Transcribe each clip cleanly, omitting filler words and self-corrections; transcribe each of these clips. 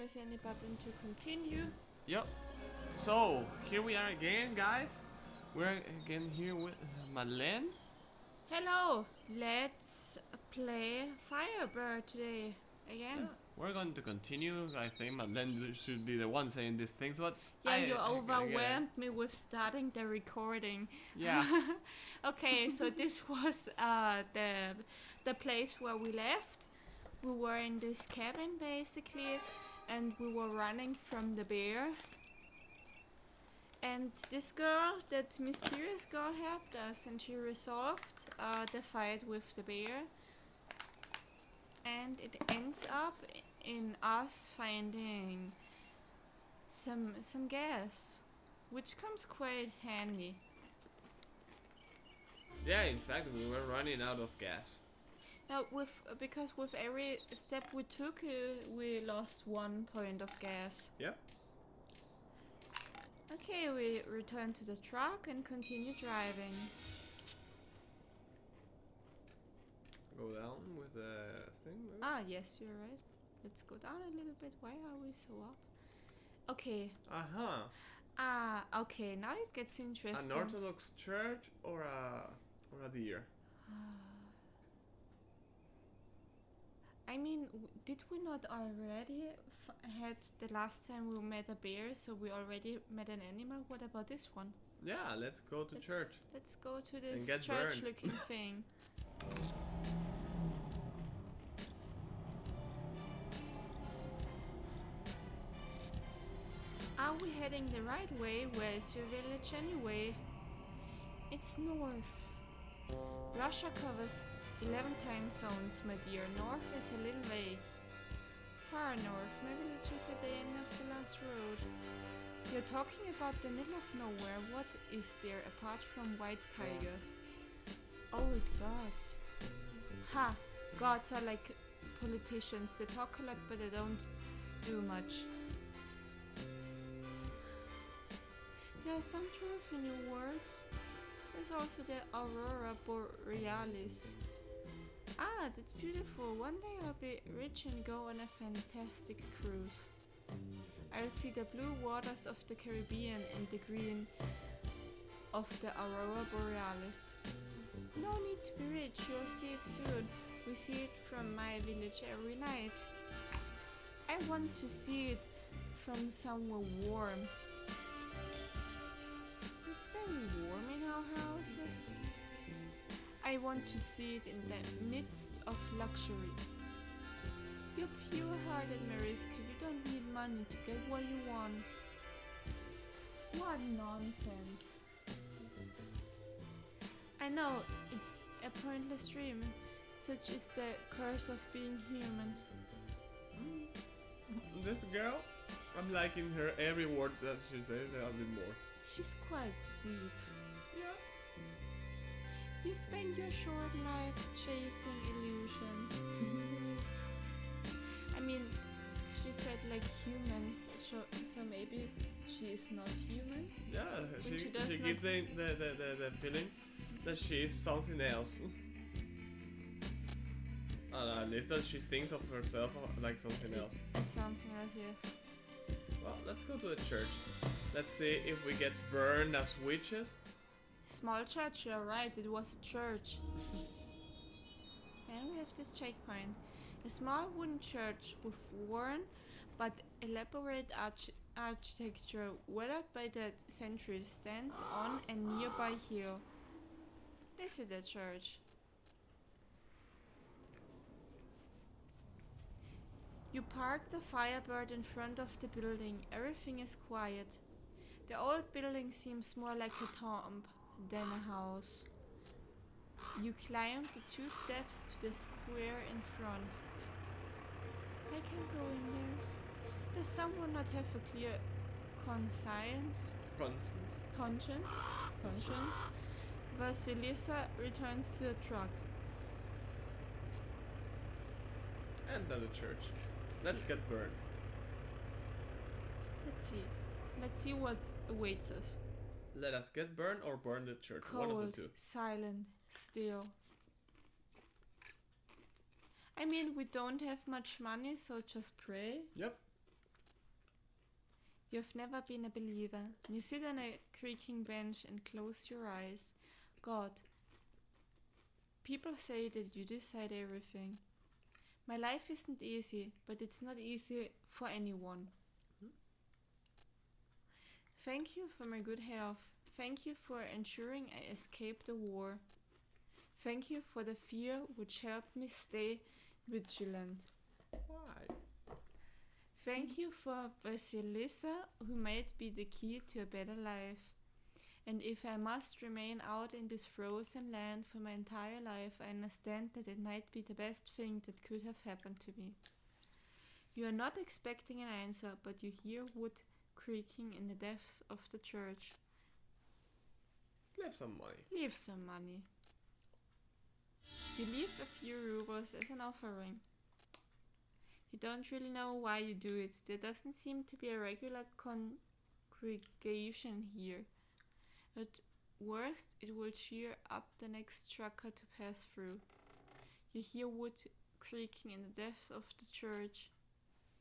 press any button to continue. Yep. So, here we are again, guys. We're again here with Madeleine. Hello! Let's play Firebird today again. We're going to continue. I think Madeleine should be the one saying these things, but Yeah, you I overwhelmed me with starting the recording. Yeah. Okay, so this was the place where we left. We were in this cabin basically, and we were running from the bear. And this girl, that mysterious girl, helped us, and she resolved the fight with the bear. And it ends up in us finding some gas, which comes quite handy. Yeah, in fact, we were running out of gas. Now, because with every step we took, we lost 1 point of gas. Yep. Okay, we return to the truck and continue driving. Go down with the thing. Maybe? Ah, yes, you're right. Let's go down a little bit. Why are we so up? Okay. Ah, okay. Now it gets interesting. An Orthodox church or a deer? I mean, did we not already had the last time we met a bear, so we already met an animal? What about this one? Yeah, let's go to church. Let's go to this get church-looking thing. Are we heading the right way? Where is your village anyway? It's north. Russia covers 11 time zones, my dear. North is a little vague. Far north. My village is at the end of the last road. You're talking about the middle of nowhere. What is there apart from white tigers? Old gods. Ha! Gods are like politicians. They talk a lot, but they don't do much. There's some truth in your words. There's also the Aurora Borealis. Ah, that's beautiful. One day I'll be rich and go on a fantastic cruise. I'll see the blue waters of the Caribbean and the green of the Aurora Borealis. No need to be rich, you'll see it soon. We see it from my village every night. I want to see it from somewhere warm. It's very warm in our houses. I want to see it in the midst of luxury. You're pure-hearted, Mariska. You don't need money to get what you want. What nonsense. I know, it's a pointless dream. Such is the curse of being human. This girl, I'm liking her every word that she says a little bit more. She's quite deep. Yeah. You spend your short life chasing illusions. I mean, she said like humans, so maybe she is not human? Yeah, she gives the feeling that she is something else. At least that she thinks of herself like something else. Something else, yes. Well, let's go to the church. Let's see if we get burned as witches. Small church, you're right, it was a church. And we have this checkpoint. A small wooden church with worn but elaborate architecture weathered by the centuries stands on a nearby hill. Visit the church. You park the Firebird in front of the building. Everything is quiet. The old building seems more like a tomb than a house. You climb the 2 steps to the square in front. I can go in there. Does someone not have a clear conscience? Conscience? Vasilisa returns to the truck. Enter the church. Let's get burned. Let's see what awaits us. Let us get burned or burn the church. Cold, one of the two. Silent, still. I mean, we don't have much money, so just pray. Yep. You've never been a believer. You sit on a creaking bench and close your eyes. God, people say that you decide everything. My life isn't easy, but it's not easy for anyone. Thank you for my good health. Thank you for ensuring I escaped the war. Thank you for the fear which helped me stay vigilant. Why? Thank you for Vasilisa, who might be the key to a better life. And if I must remain out in this frozen land for my entire life, I understand that it might be the best thing that could have happened to me. You are not expecting an answer, but you hear wood creaking in the depths of the church. Leave some money. Leave some money. You leave a few rubles as an offering. You don't really know why you do it. There doesn't seem to be a regular congregation here. At worst, it will cheer up the next trucker to pass through. You hear wood creaking in the depths of the church.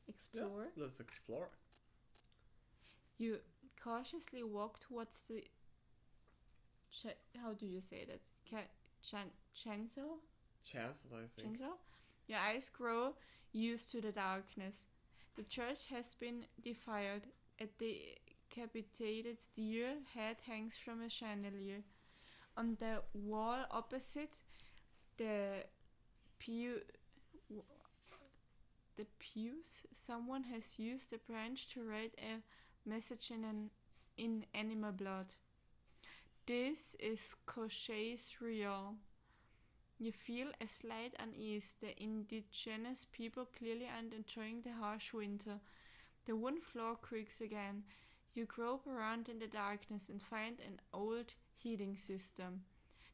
Explore. Yeah, let's explore. You cautiously walk towards the... how do you say that? Chancel? Chancel, I think. Chancel? Your eyes grow used to the darkness. The church has been defiled. A decapitated deer head hangs from a chandelier. On the wall opposite the pews, someone has used a branch to write a message in animal blood. This is Cochet's realm. You feel a slight unease. The indigenous people clearly aren't enjoying the harsh winter. The wooden floor creaks again. You grope around in the darkness and find an old heating system.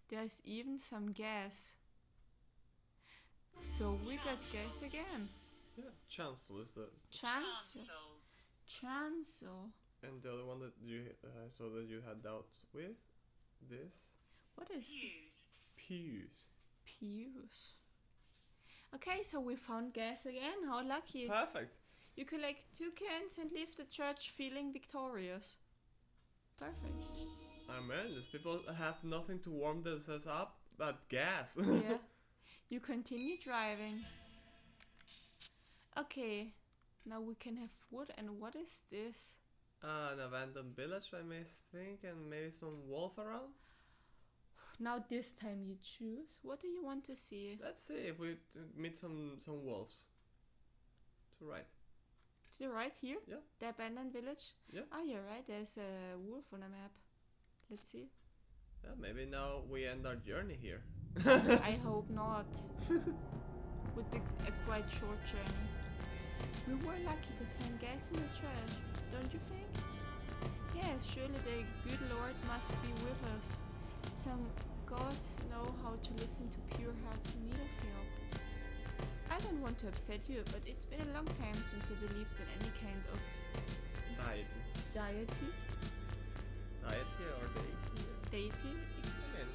There's even some gas. So we got gas again. Yeah, Chancel is the... Chancel. And the other one that you saw that you had doubts with? This? What is Pews. Pews. Okay, so we found gas again. How lucky. Perfect. You collect 2 cans and leave the church feeling victorious. Perfect. Amen. These people have nothing to warm themselves up but gas. Yeah. You continue driving. Okay. Now we can have wood. And what is this? An abandoned village, I may think, and maybe some wolf around. Now this time you choose. What do you want to see? Let's see if we meet some wolves. To right. To the right here? Yeah. The abandoned village? Yeah. Ah, you're right. There's a wolf on a map. Let's see. Yeah, maybe now we end our journey here. I hope not. Would be a quite short journey. We were lucky to find gas in the trash, don't you think? Yes, surely the good Lord must be with us. Some gods know how to listen to pure hearts in need of help. I don't want to upset you, but it's been a long time since I believed in any kind of deity. Deity or deity? Deity? Again,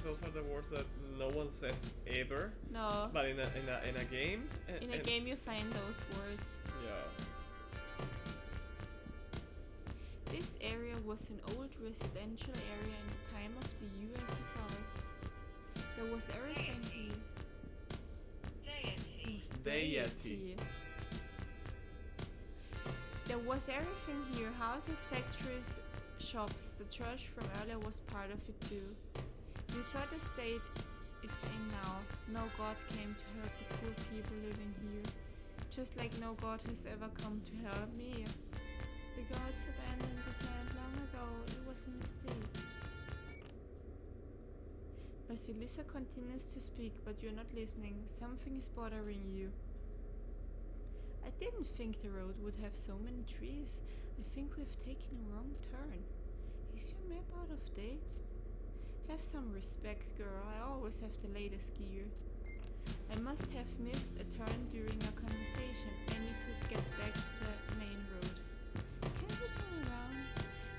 those are the words that no one says ever. No. But in a game. In a game you find those words. Yeah. This area was an old residential area in the time of the USSR. There was everything here. Deity. There was everything here. Houses, factories, shops. The church from earlier was part of it too. You saw the state it's in now. No God came to help the poor people living here. Just like no God has ever come to help me. The gods abandoned the land long ago. It was a mistake. Vasilisa continues to speak, but you're not listening. Something is bothering you. I didn't think the road would have so many trees. I think we've taken a wrong turn. Is your map out of date? Have some respect, girl. I always have the latest gear. I must have missed a turn during our conversation. I need to get back to the main road. Can we turn around?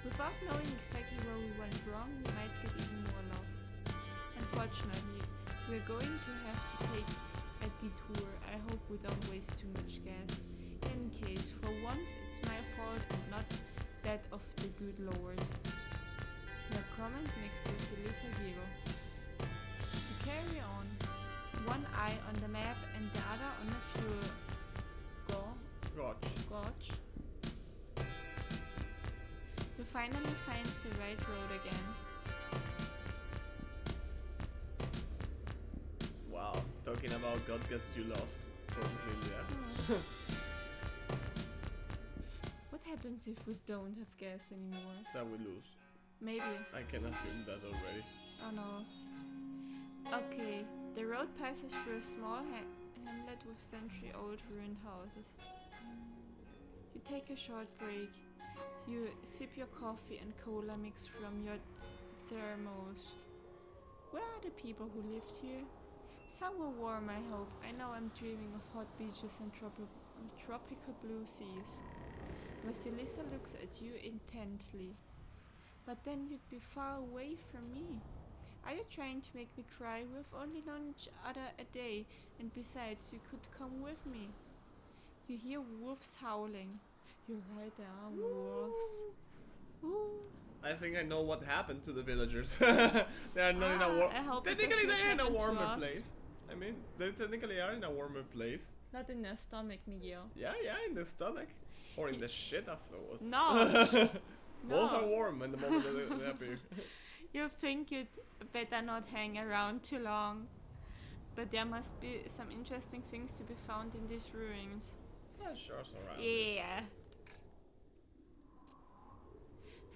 Without knowing exactly where we went wrong, we might get even more lost. Unfortunately, we're going to have to take a detour. I hope we don't waste too much gas. In any case, for once it's my fault and not that of the good Lord. Your comment makes Vasilisa giggle. You carry on, one eye on the map and the other on the fuel gauge. You finally find the right road again. Wow, talking about God gets you lost. Completely, yeah. What happens if we don't have gas anymore? That we lose. Maybe. I can assume that already. Oh no. Okay, the road passes through a small hamlet with century-old ruined houses. You take a short break. You sip your coffee and cola mix from your thermos. Where are the people who lived here? Somewhere warm, I hope. I know I'm dreaming of hot beaches and tropical blue seas. Vasilisa looks at you intently. But then you'd be far away from me. Are you trying to make me cry? We've only known each other a day, and besides, you could come with me. You hear wolves howling. You're right, there are wolves. Ooh. I think I know what happened to the villagers. They are not in a warm. Technically, they are in a warmer place. I mean, they technically are in a warmer place. Not in their stomach, Miguel. Yeah, in the stomach. Or in the shit afterwards. No. Both are warm in the moment they appear. You think you'd better not hang around too long. But there must be some interesting things to be found in these ruins. Sure, around. Yeah.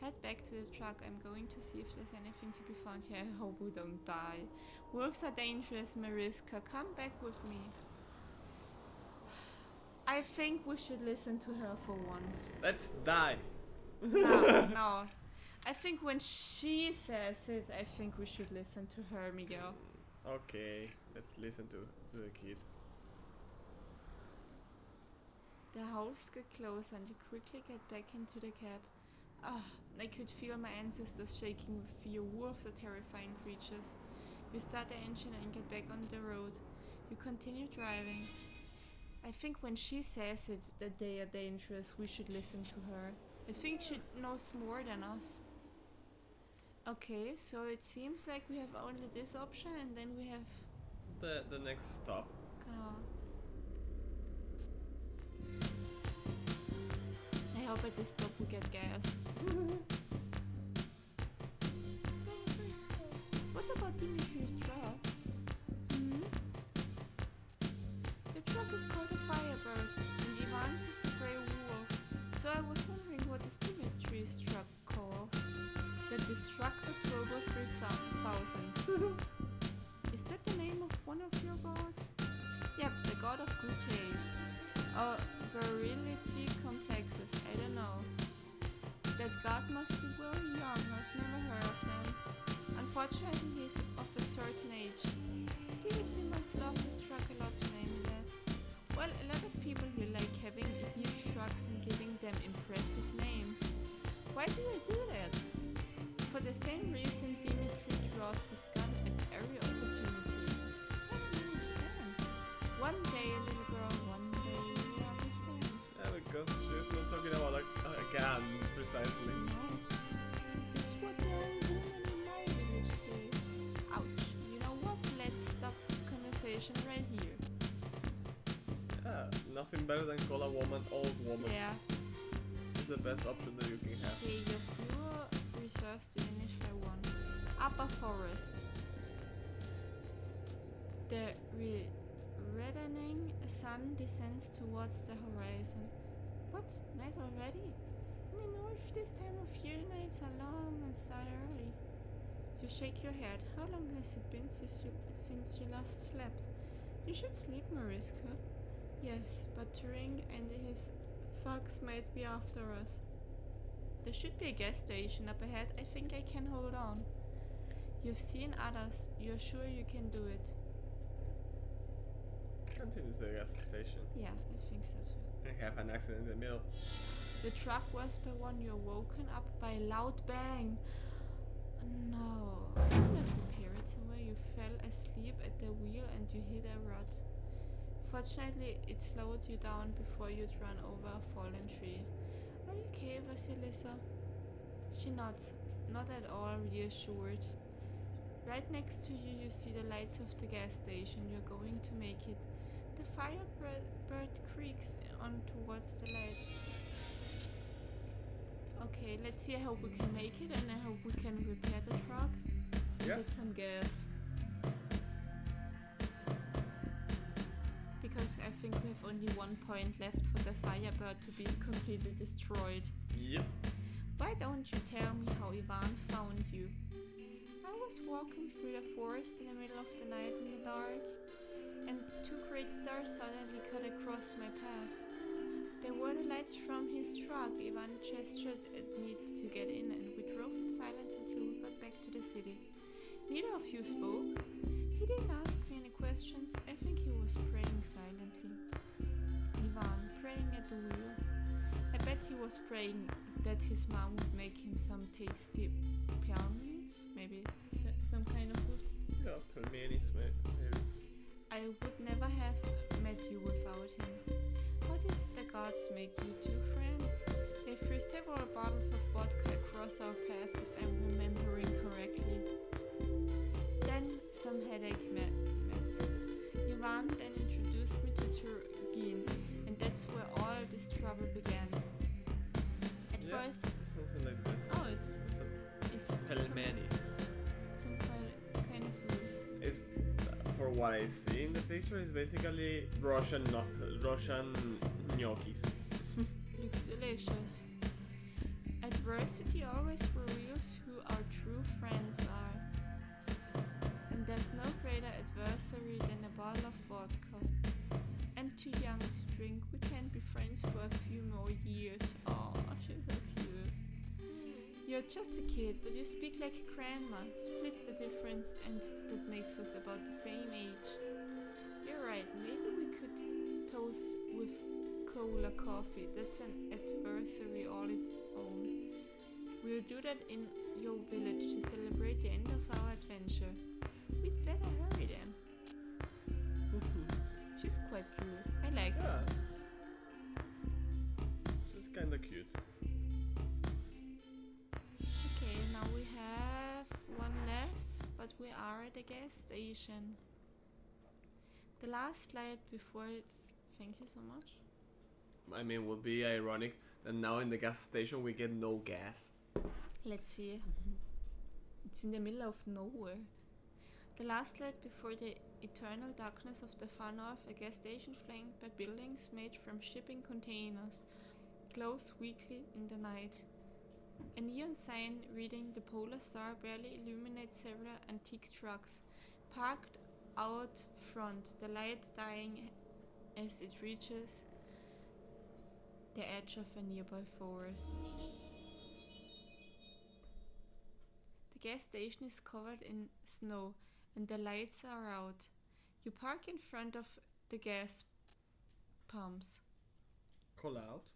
Head back to the truck. I'm going to see if there's anything to be found here. I hope we don't die. Wolves are dangerous, Mariska. Come back with me. I think we should listen to her for once. Let's die. No. I think when she says it, I think we should listen to her, Miguel. Okay, let's listen to the kid. The house get closer and you quickly get back into the cab. I could feel my ancestors shaking with fear. Wolves are terrifying creatures. You start the engine and get back on the road. You continue driving. I think when she says it, that they are dangerous, we should listen to her. I think she knows more than us. Okay, so it seems like we have only this option and then we have... The next stop. I hope at this stop we get gas. What about Dimitri's truck? The truck is called a Firebird and Ivan's is the grey wolf. So I was wondering what is Dimitri's truck called? The Destructor Global 3000. Is that the name of one of your gods? Yep, the god of good taste. Or virility complexes, I don't know. That god must be very young, I've never heard of them. Unfortunately, he's of a certain age. Dimitri must love his truck a lot to name it that. Well, a lot of people here like having huge trucks and giving them impressive names. Why do they do that? For the same reason Dimitri draws his gun at every opportunity. I don't understand. One day, little girl, one day you will understand. Yeah, because she's not talking about a gun, precisely. No. It's what the old woman in my village say. Ouch. You know what? Let's stop this conversation right here. Yeah, nothing better than call a woman old woman. Yeah. It's the best option that you can have. Okay, your fuel reserves diminish by 1. Upper forest. The reddening sun descends towards the horizon. What? Night already? In the north this time of year the nights are long and start early. You shake your head. How long has it been since you last slept? You should sleep, Mariska. Yes, but Turing and his thugs might be after us. There should be a gas station up ahead. I think I can hold on. You've seen others. You're sure you can do it? Continue to the gas station. Yeah, I think so too. And have an accident in the middle. The truck was by one. You're woken up by a loud bang. No. Didn't you prepare it somewhere? You fell asleep at the wheel and you hit a rut. Fortunately, it slowed you down before you'd run over a fallen tree. Alyssa? She nods, not at all reassured. Right next to you, you see the lights of the gas station. You're going to make it. The Firebird creaks on towards the light. Okay, let's see. I hope we can make it, and I hope we can repair the truck. Yeah. Get some gas. Because I think we have only 1 point left for the Firebird to be completely destroyed. Yep. Why don't you tell me how Ivan found you? I was walking through the forest in the middle of the night in the dark, and 2 great stars suddenly cut across my path. They were the lights from his truck. Ivan gestured at me to get in, and we drove in silence until we got back to the city. Neither of you spoke. He didn't ask me any questions. I think he was praying silently. Ivan, praying at the wheel. I bet he was praying that his mom would make him some tasty pelmenis, maybe some kind of food. Yeah, pelmenis, maybe. I would never have met you without him. How did the gods make you 2 friends? They threw several bottles of vodka across our path, if I'm remembering correctly. Then some headache meds. Ivan then introduced me to Turgin, and that's where all this trouble began. At first, something like this. Oh, it's pelmenis. Some kind of food. It's, for what I see in the picture, is basically Russian gnocchis. Looks delicious. Adversity always reveals who our true friends are. And there's no greater adversary than a bottle of vodka. I'm too young to drink. We can be friends for a few more years. Oh, she's so cute. You're just a kid, but you speak like a grandma. Split the difference, and that makes us about the same age. You're right, maybe we could toast with cola coffee. That's an adversary all its own. We'll do that in your village to celebrate the end of our adventure. We'd better hurry then. She's quite cute. I like her. She's kinda cute. Okay, now we have 1 less, but we are at the gas station. The last light before it. Thank you so much. I mean, would be ironic that now in the gas station we get no gas. Let's see. It's in the middle of nowhere. The last light before the eternal darkness of the far north, a gas station flanked by buildings made from shipping containers, glows weakly in the night. A neon sign reading the Polar Star barely illuminates several antique trucks parked out front, the light dying as it reaches the edge of a nearby forest. The gas station is covered in snow and the lights are out. You park in front of the gas pumps. Call out.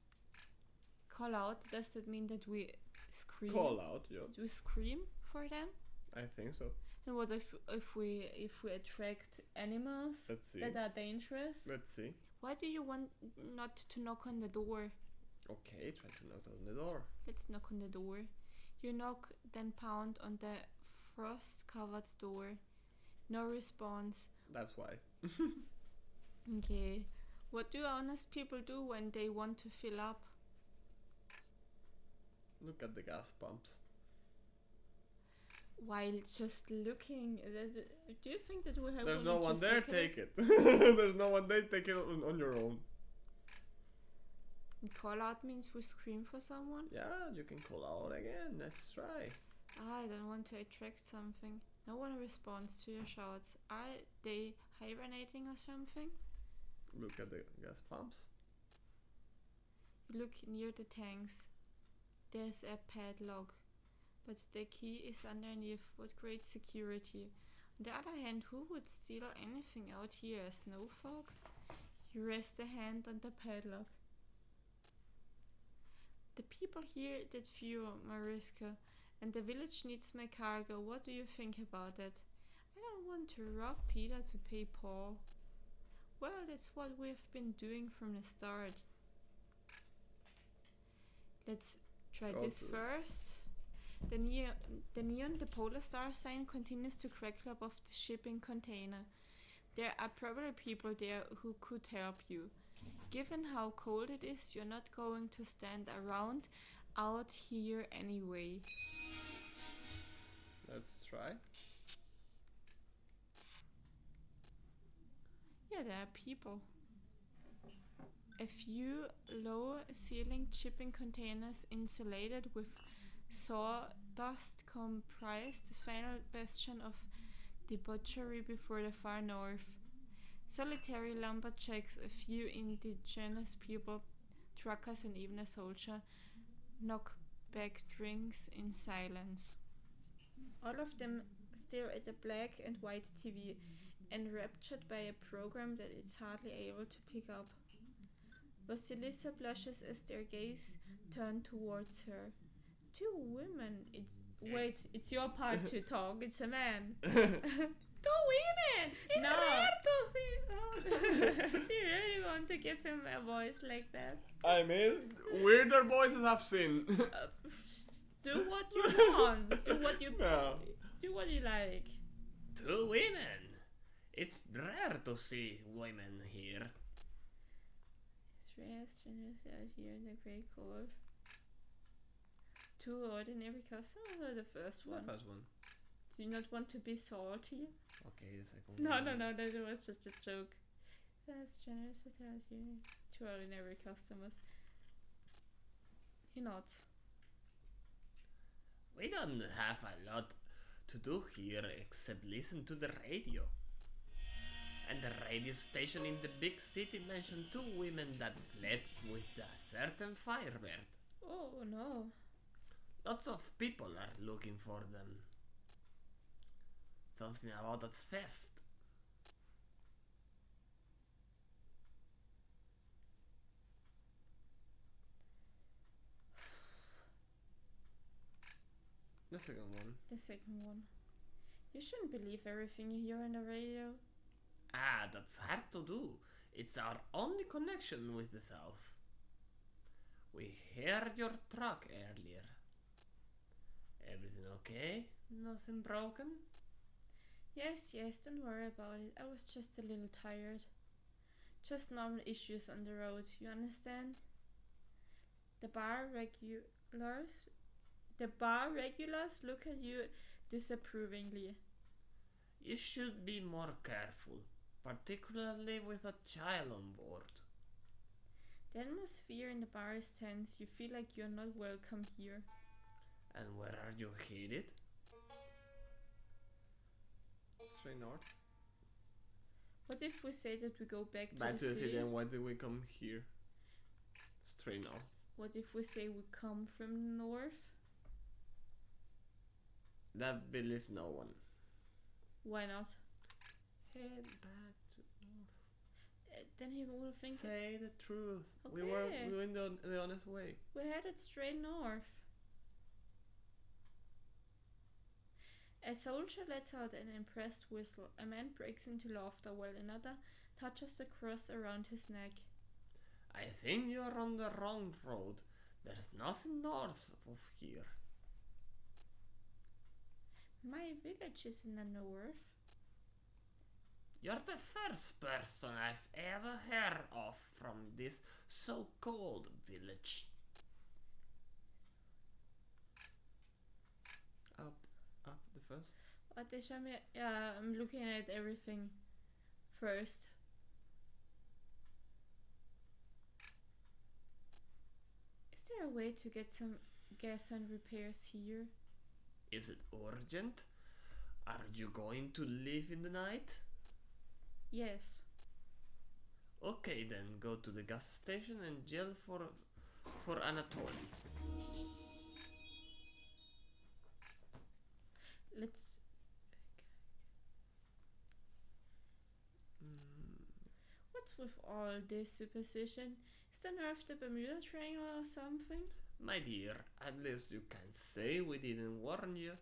Call out, does that mean that we scream? Call out, yeah. We scream for them? I think so. And what if we attract animals that are dangerous? Let's see. Why do you want not to knock on the door? Okay, try to knock on the door. Let's knock on the door. You knock, then pound on the frost-covered door. No response. That's why. Okay. What do honest people do when they want to fill up? Look at the gas pumps. While just looking, do you think that we have? There's no one there. Take it. There's no one there. Take it on your own. And call out means we scream for someone. Yeah, you can call out again. Let's try. I don't want to attract something. No one responds to your shouts. Are they hibernating or something? Look at the gas pumps. You look near the tanks. There's a padlock, but the key is underneath. What great security. On the other hand, who would steal anything out here? A snow fox? You rest a hand on the padlock. The people here did fuel Mariska, and the village needs my cargo. What do you think about it? I don't want to rob Peter to pay Paul. Well, that's what we've been doing from the start. Let's Try this first. The neon the polar star sign continues to crackle above the shipping container. There are probably people there who could help you. Given how cold it is, you're not going to stand around out here anyway. Let's try. Yeah, there are people. A few low-ceiling shipping containers insulated with sawdust comprise the final bastion of debauchery before the far north. Solitary lumberjacks, a few indigenous people, truckers, and even a soldier knock back drinks in silence. All of them stare at a black and white TV, enraptured by a program that it's hardly able to pick up. Vasilisa blushes as their gaze turn towards her. Two women. It's your part to talk. It's a man. Two women. No. Do you really want to give him a voice like that? I mean, weirder voices I've seen. Do what you want. Do what you Do what you like. Two women. It's rare to see women here. It's rare strangers out here in the great cold. Two ordinary customers or the first one? The first one. Do you not want to be salty? Okay, the second No, one. no, that was just a joke. That's generous out here. Two ordinary customers. He nods. We don't have a lot to do here except listen to the radio. And the radio station in the big city mentioned two women that fled with a certain Firebird. Oh no. Lots of people are looking for them. Something about a theft. The second one. The second one. You shouldn't believe everything you hear on the radio. Ah, that's hard to do. It's our only connection with the South. We heard your truck earlier. Everything okay? Nothing broken? Yes, don't worry about it. I was just a little tired. Just normal issues on the road, you understand? The bar regulars look at you disapprovingly. You should be more careful, particularly with a child on board. The atmosphere in the bar is tense. You feel like you're not welcome here. And where are you headed? Straight north. What if we say that we go back to the city? And why did we come here? Straight north. What if we say we come from the north? That believes no one. Why not? Head back to north. Then he will think. Say the truth. Okay. We were doing the honest way. We headed straight north. A soldier lets out an impressed whistle. A man breaks into laughter while another touches the cross around his neck. I think you're on the wrong road. There's nothing north of here. My village is in the north. You're the first person I've ever heard of from this so-called village. Up the first. I'm looking at everything first. Is there a way to get some gas and repairs here? Is it urgent? Are you going to leave in the night? Yes. Okay then, go to the gas station and yell for Anatoly. Let's... What's with all this superstition? Is the North the Bermuda Triangle or something? My dear, at least you can say we didn't warn you.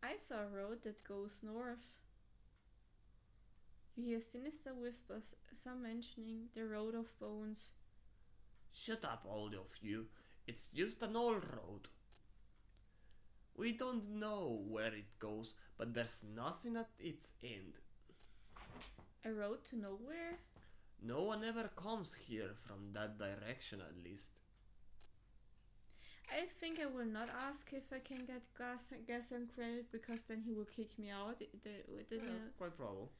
I saw a road that goes north. You hear sinister whispers, some mentioning the Road of Bones. Shut up, all of you. It's just an old road. We don't know where it goes, but there's nothing at its end. A road to nowhere? No one ever comes here from that direction, at least. I think I will not ask if I can get gas and credit, because then he will kick me out. Quite probable.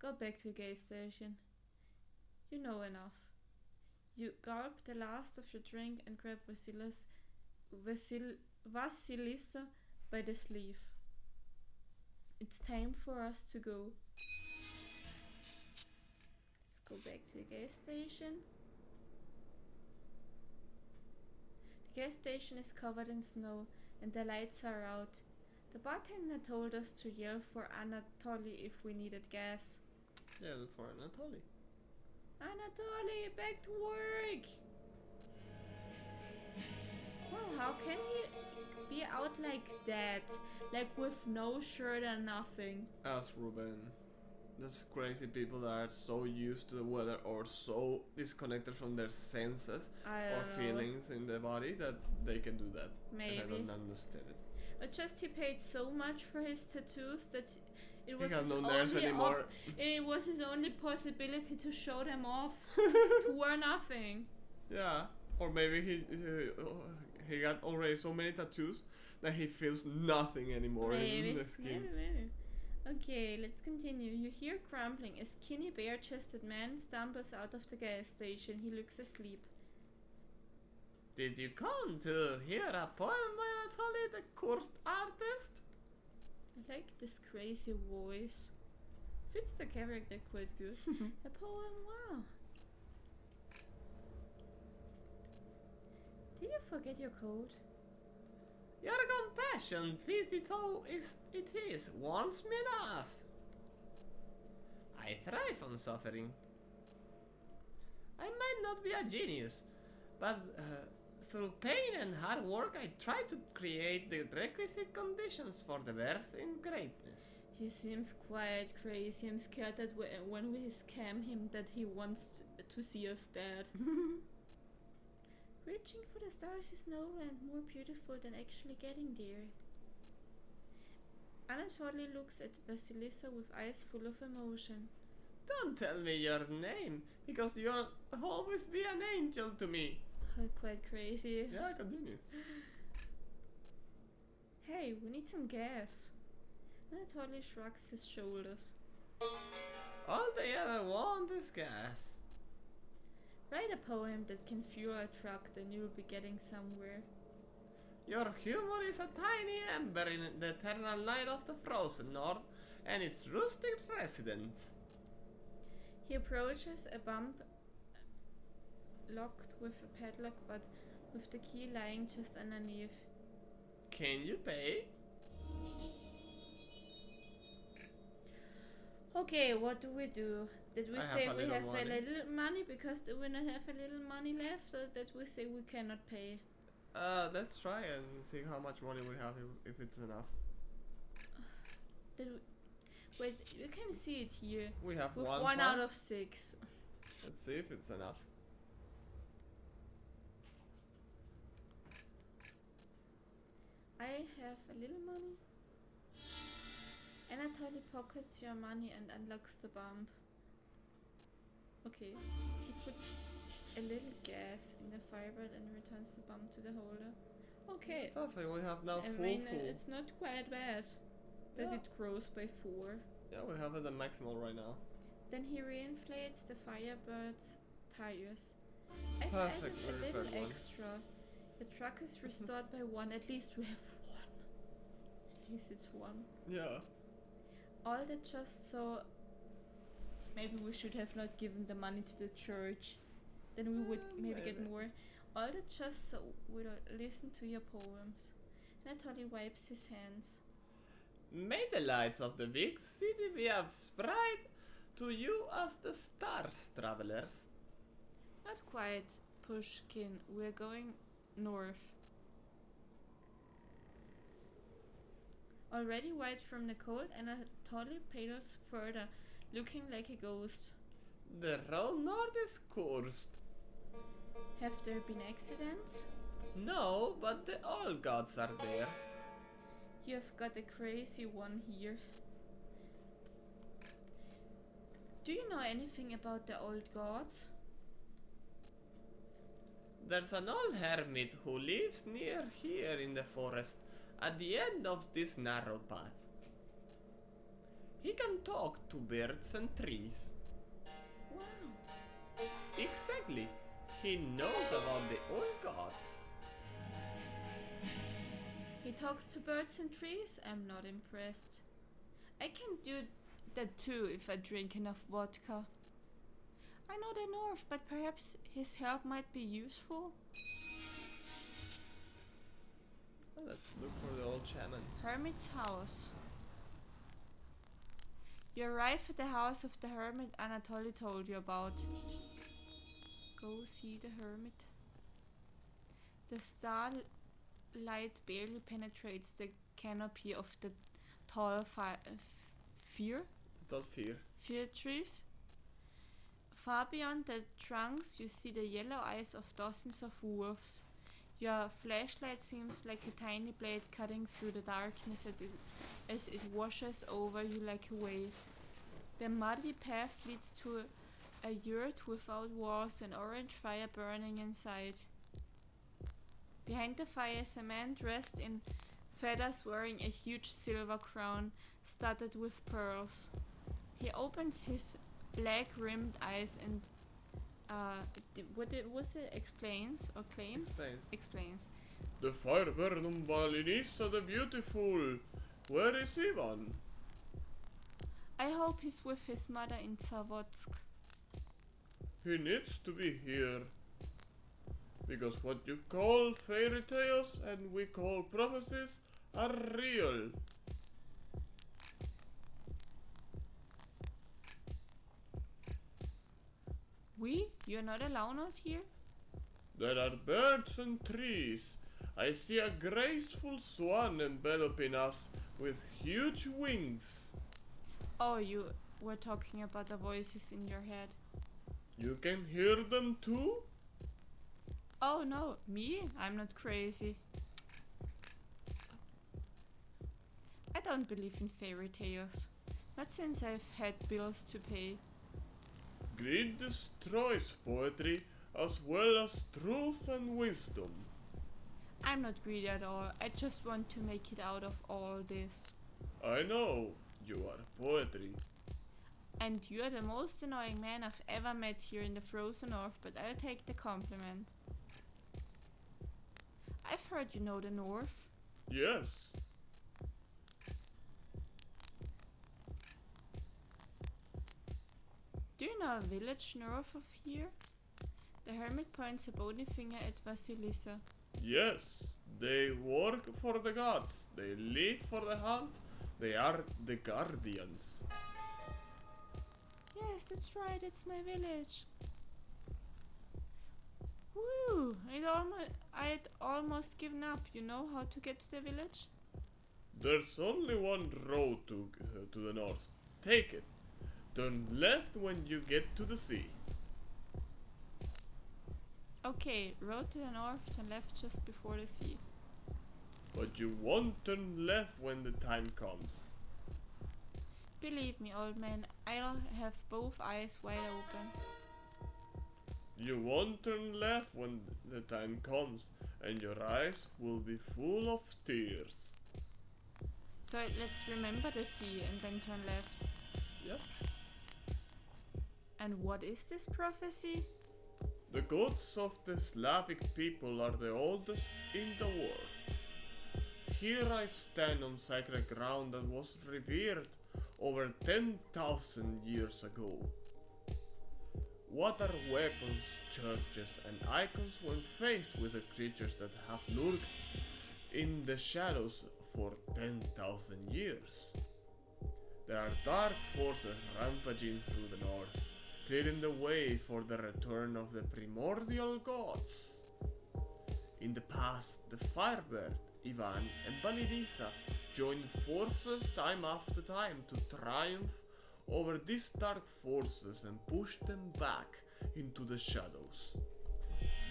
Go back to the gas station. You know enough. You gulp the last of your drink and grab Vasilisa by the sleeve. It's time for us to go. Let's go back to the gas station. The gas station is covered in snow and the lights are out. The bartender told us to yell for Anatoly if we needed gas. Yell for Anatoly. Anatoly, back to work! Wow, how can he be out like that? Like with no shirt and nothing? Ask Ruben. There's crazy people that are so used to the weather or so disconnected from their senses or feelings in their body that they can do that. Maybe. And I don't understand it. But just he paid so much for his tattoos that it was He has his no nerves only anymore. it was his only possibility to show them off to wear nothing. Yeah, or maybe he got already so many tattoos that he feels nothing anymore in the skin. Maybe. Okay, let's continue. You hear crumbling. A skinny, bare-chested man stumbles out of the gas station. He looks asleep. Did you come to hear a poem by Anatoly, the cursed artist? I like this crazy voice. Fits the character quite good. A poem, wow. Did you forget your code? Your compassion, it is, warms me enough. I thrive on suffering. I might not be a genius, but through pain and hard work I try to create the requisite conditions for the birth in greatness. He seems quite crazy. I'm scared that when we scam him that he wants to see us dead. Reaching for the stars is no land more beautiful than actually getting there. Anatoly looks at Vasilisa with eyes full of emotion. Don't tell me your name, because you'll always be an angel to me. Quite crazy. Yeah, continue. Hey, we need some gas. Anatoly shrugs his shoulders. All they ever want is gas. Write a poem that can fuel a truck, then you'll be getting somewhere. Your humor is a tiny ember in the eternal night of the frozen north and its rustic residents. He approaches a bump locked with a padlock but with the key lying just underneath. Can you pay? Okay, what do we do? Did we say we have money. a little money because do we not have a little money left, or that we say we cannot pay? Let's try and see how much money we have if it's enough. Did we, wait, you can see it here. We have with one out pound. of 6. Let's see if it's enough. I have a little money. Anatoly pockets your money and unlocks the bump. Okay, he puts a little gas in the Firebird and returns the bump to the holder. Okay. Perfect, we have now I full. it's not quite bad that it grows by 4. Yeah, we have it at maximal right now. Then he reinflates the Firebird's tires. I've Perfect, added a we little repaired one. extra. The truck is restored by 1. At least we have 1. At least it's 1. Yeah. All that just so. Maybe we should have not given the money to the church. Then we would maybe get more. All that just so we'll listen to your poems. Anatoly wipes his hands. May the lights of the big city be as bright to you as the stars, travelers. Not quite, Pushkin. We're going north. Already white from the cold, Anatoly pedals further, looking like a ghost. The road north is cursed. Have there been accidents? No, but the old gods are there. You've got a crazy one here. Do you know anything about the old gods? There's an old hermit who lives near here in the forest, at the end of this narrow path. He can talk to birds and trees. Wow. Exactly. He knows about the old gods. He talks to birds and trees? I'm not impressed. I can do that too if I drink enough vodka. I know the north, but perhaps his help might be useful. Let's look for the old shaman. Hermit's house. You arrive at the house of the hermit Anatoly told you about. Go see the hermit. The starlight barely penetrates the canopy of the tall fir trees. Far beyond the trunks you see the yellow eyes of dozens of wolves. Your flashlight seems like a tiny blade cutting through the darkness as it washes over you like a wave. The muddy path leads to a yurt without walls and orange fire burning inside. Behind the fire is a man dressed in feathers wearing a huge silver crown studded with pearls. He opens his black-rimmed eyes and explains or claims? Explains. The Firebird Balinisa the Beautiful. Where is Ivan? I hope he's with his mother in Zavodsk. He needs to be here. Because what you call fairy tales and we call prophecies are real. You're not alone out here? There are birds and trees. I see a graceful swan enveloping us with huge wings. Oh, you were talking about the voices in your head. You can hear them too? Oh no, me? I'm not crazy. I don't believe in fairy tales. Not since I've had bills to pay. Greed destroys poetry as well as truth and wisdom. I'm not greedy at all. I just want to make it out of all this. I know, you are poetry. And you're the most annoying man I've ever met here in the frozen north, but I'll take the compliment. I've heard you know the north. Yes. Do you know a village north of here? The hermit points a bony finger at Vasilisa. Yes, they work for the gods. They live for the hunt. They are the guardians. Yes, that's right, it's my village. Woo! I'd almost given up. You know how to get to the village? There's only one road to the north. Take it. Turn left when you get to the sea. Okay, road to the north, turn left just before the sea. But you won't turn left when the time comes. Believe me, old man, I'll have both eyes wide open. You won't turn left when the time comes, and your eyes will be full of tears. So let's remember the sea and then turn left. Yep. And what is this prophecy? The gods of the Slavic people are the oldest in the world. Here I stand on sacred ground that was revered over 10,000 years ago. What are weapons, churches and icons when faced with the creatures that have lurked in the shadows for 10,000 years? There are dark forces rampaging through the north, clearing the way for the return of the primordial gods. In the past, the Firebird, Ivan and Vasilisa joined forces time after time to triumph over these dark forces and push them back into the shadows.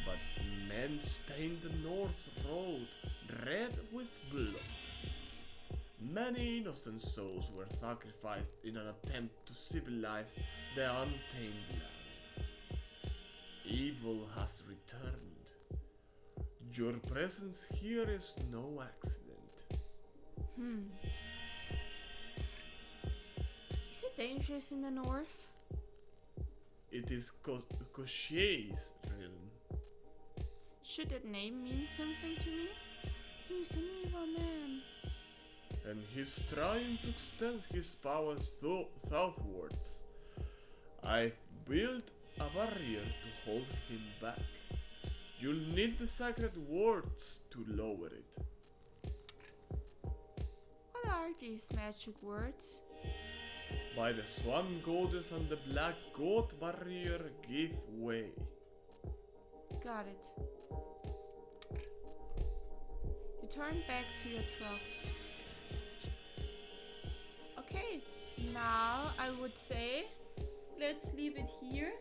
But and stained the North Road red with blood. Many innocent souls were sacrificed in an attempt to civilize the untamed land. Evil has returned. Your presence here is no accident. Is it dangerous in the north? It is Koshie's realm. Should that name mean something to me? He's an evil man. And he's trying to extend his powers southwards. I've built a barrier to hold him back. You'll need the sacred words to lower it. What are these magic words? By the Swan Goddess and the Black Goat barrier, give way. Got it. You turn back to your truck. Okay, now I would say let's leave it here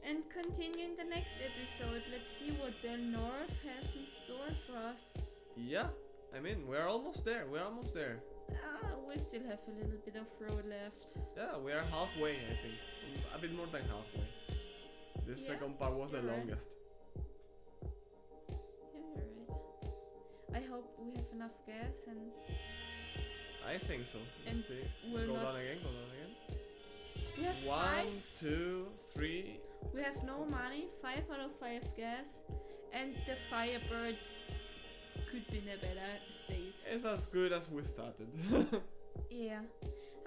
and continue in the next episode. Let's see what the north has in store for us. Yeah, I mean, we're almost there. We still have a little bit of road left. Yeah, we are halfway, I think. A bit more than halfway. This Yeah, second part was the you're right. longest. Yeah, you're right. I hope we have enough gas and I think so. And Let's see. we're Go not- down again. we have 1, five. 2, 3. We have no money. 5 out of 5 gas, and the Firebird could be in a better state. It's as good as we started. Yeah.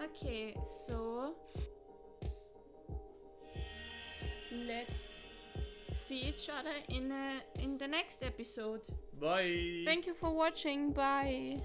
Okay, so let's see each other in the next episode. Bye. Thank you for watching. Bye.